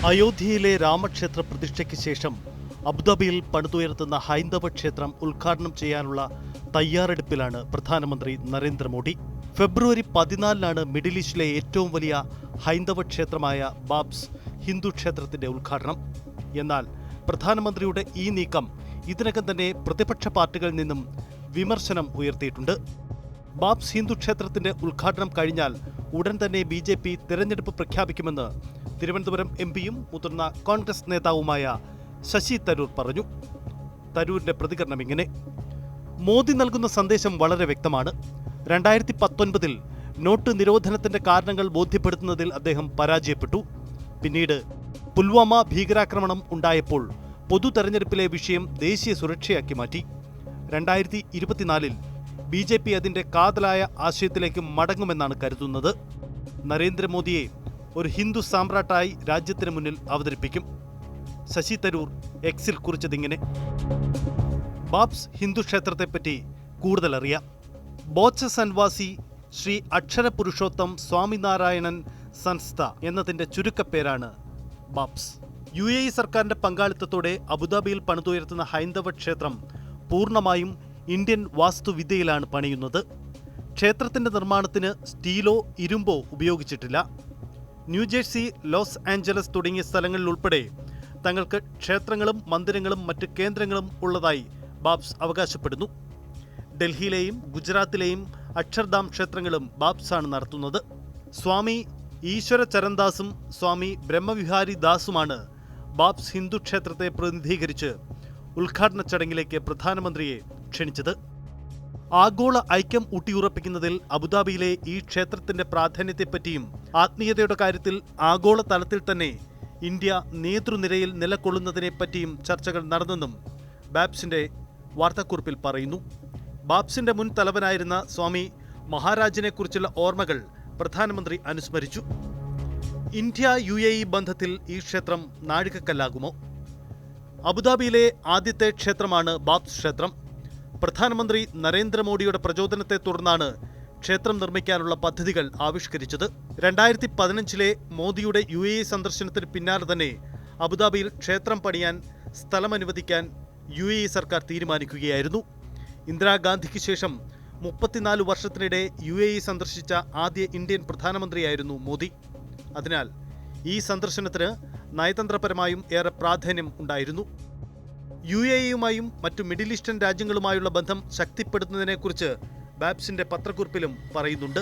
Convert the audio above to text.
അയോധ്യയിലെ രാമക്ഷേത്ര പ്രതിഷ്ഠയ്ക്ക് ശേഷം അബുദാബിയിൽ പണിതുയർത്തുന്ന ഹൈന്ദവ ക്ഷേത്രം ഉദ്ഘാടനം ചെയ്യാനുള്ള തയ്യാറെടുപ്പിലാണ് പ്രധാനമന്ത്രി നരേന്ദ്രമോദി. ഫെബ്രുവരി 14-നാണ് മിഡിൽ ഈസ്റ്റിലെ ഏറ്റവും വലിയ ഹൈന്ദവ ക്ഷേത്രമായ ബാബ്സ് ഹിന്ദു ക്ഷേത്രത്തിന്റെ ഉദ്ഘാടനം. എന്നാൽ പ്രധാനമന്ത്രിയുടെ ഈ നീക്കം ഇതിനകം തന്നെ പ്രതിപക്ഷ പാർട്ടികളിൽ നിന്നും വിമർശനം ഉയർത്തിയിട്ടുണ്ട്. ബാബ്സ് ഹിന്ദു ക്ഷേത്രത്തിന്റെ ഉദ്ഘാടനം കഴിഞ്ഞാൽ ഉടൻ തന്നെ BJP തിരഞ്ഞെടുപ്പ് പ്രഖ്യാപിക്കുമെന്ന് തിരുവനന്തപുരം MPയും മുതിർന്ന കോൺഗ്രസ് നേതാവുമായ ശശി തരൂർ പറഞ്ഞു. തരൂരിന്റെ പ്രതികരണം ഇങ്ങനെ: മോദി നൽകുന്ന സന്ദേശം വളരെ വ്യക്തമാണ്. 2019-ൽ നോട്ട് നിരോധനത്തിന്റെ കാരണങ്ങൾ ബോധ്യപ്പെടുത്തുന്നതിൽ അദ്ദേഹം പരാജയപ്പെട്ടു. പിന്നീട് പുൽവാമ ഭീകരാക്രമണം ഉണ്ടായപ്പോൾ പൊതു തെരഞ്ഞെടുപ്പിലെ വിഷയം ദേശീയ സുരക്ഷയാക്കി മാറ്റി. 2024-ൽ BJP അതിന്റെ കാതലായ ആശയത്തിലേക്ക് മടങ്ങുമെന്നാണ് കരുതുന്നത്. നരേന്ദ്രമോദിയെ ഒരു ഹിന്ദു സാമ്രാട്ടായി രാജ്യത്തിന് മുന്നിൽ അവതരിപ്പിക്കും. ശശി തരൂർ എക്സിൽ കുറിച്ചതിങ്ങനെ: ബാബ്സ് ഹിന്ദു ക്ഷേത്രത്തെപ്പറ്റി കൂടുതൽ അറിയാം. ബോച്ചസൻവാസി ശ്രീ അക്ഷര പുരുഷോത്തം സ്വാമിനാരായണൻ സംസ്ഥ എന്നതിന്റെ ചുരുക്കപ്പേരാണ് ബാബ്സ്. UAE സർക്കാരിന്റെ പങ്കാളിത്തത്തോടെ അബുദാബിയിൽ പണിതുയർത്തുന്ന ഹൈന്ദവ ക്ഷേത്രം പൂർണ്ണമായും ഇന്ത്യൻ വാസ്തുവിദ്യയിലാണ് പണിയുന്നത്. ക്ഷേത്രത്തിന്റെ നിർമ്മാണത്തിന് സ്റ്റീലോ ഇരുമ്പോ ഉപയോഗിച്ചിട്ടില്ല. ന്യൂജേഴ്സി, ലോസ് ആഞ്ചലസ് തുടങ്ങിയ സ്ഥലങ്ങളിൽ ഉൾപ്പെടെ തങ്ങൾക്ക് ക്ഷേത്രങ്ങളും മന്ദിരങ്ങളും മറ്റ് കേന്ദ്രങ്ങളും ഉള്ളതായി ബാബ്സ് അവകാശപ്പെടുന്നു. ഡൽഹിയിലെയും ഗുജറാത്തിലെയും അക്ഷർധാം ക്ഷേത്രങ്ങളും ബാബ്സാണ് നടത്തുന്നത്. സ്വാമി ഈശ്വര ചരൺദാസും സ്വാമി ബ്രഹ്മവിഹാരി ദാസുമാണ് ബാബ്സ് ഹിന്ദു ക്ഷേത്രത്തെ പ്രതിനിധീകരിച്ച് ഉദ്ഘാടന ചടങ്ങിലേക്ക് പ്രധാനമന്ത്രിയെ ക്ഷണിച്ചത്. ആഗോള ഐക്യം ഊട്ടിയുറപ്പിക്കുന്നതിൽ അബുദാബിയിലെ ഈ ക്ഷേത്രത്തിന്റെ പ്രാധാന്യത്തെപ്പറ്റിയും ആത്മീയതയുടെ കാര്യത്തിൽ ആഗോള തലത്തിൽ തന്നെ ഇന്ത്യ നേതൃനിരയിൽ നിലകൊള്ളുന്നതിനെപ്പറ്റിയും ചർച്ചകൾ നടന്നെന്നും ബാബ്സിന്റെ വാർത്താക്കുറിപ്പിൽ പറയുന്നു. ബാബ്സിന്റെ മുൻ തലവനായിരുന്ന സ്വാമി മഹാരാജിനെക്കുറിച്ചുള്ള ഓർമ്മകൾ പ്രധാനമന്ത്രി അനുസ്മരിച്ചു. ഇന്ത്യ UAE ബന്ധത്തിൽ ഈ ക്ഷേത്രം നാഴികക്കല്ലാകുമോ? അബുദാബിയിലെ ആദ്യത്തെ ക്ഷേത്രമാണ് ബാബ്സ് ക്ഷേത്രം. പ്രധാനമന്ത്രി നരേന്ദ്രമോദിയുടെ പ്രചോദനത്തെ തുടർന്നാണ് ക്ഷേത്രം നിർമ്മിക്കാനുള്ള പദ്ധതികൾ ആവിഷ്കരിച്ചത്. 2015-ലെ മോദിയുടെ UAE സന്ദർശനത്തിന് പിന്നാലെ തന്നെ അബുദാബിയിൽ ക്ഷേത്രം പണിയാൻ സ്ഥലമനുവദിക്കാൻ UAE സർക്കാർ തീരുമാനിക്കുകയായിരുന്നു. ഇന്ദിരാഗാന്ധിക്ക് ശേഷം 34 വർഷത്തിനിടെ UAE സന്ദർശിച്ച ആദ്യ ഇന്ത്യൻ പ്രധാനമന്ത്രിയായിരുന്നു മോദി. അതിനാൽ ഈ സന്ദർശനത്തിന് നയതന്ത്രപരമായും ഏറെ പ്രാധാന്യം ഉണ്ടായിരുന്നു. UAE-യുമായും മറ്റു മിഡിൽ ഈസ്റ്റേൺ രാജ്യങ്ങളുമായുള്ള ബന്ധം ശക്തിപ്പെടുത്തുന്നതിനെക്കുറിച്ച് ബാബ്സിന്റെ പത്രക്കുറിപ്പിലും പറയുന്നുണ്ട്.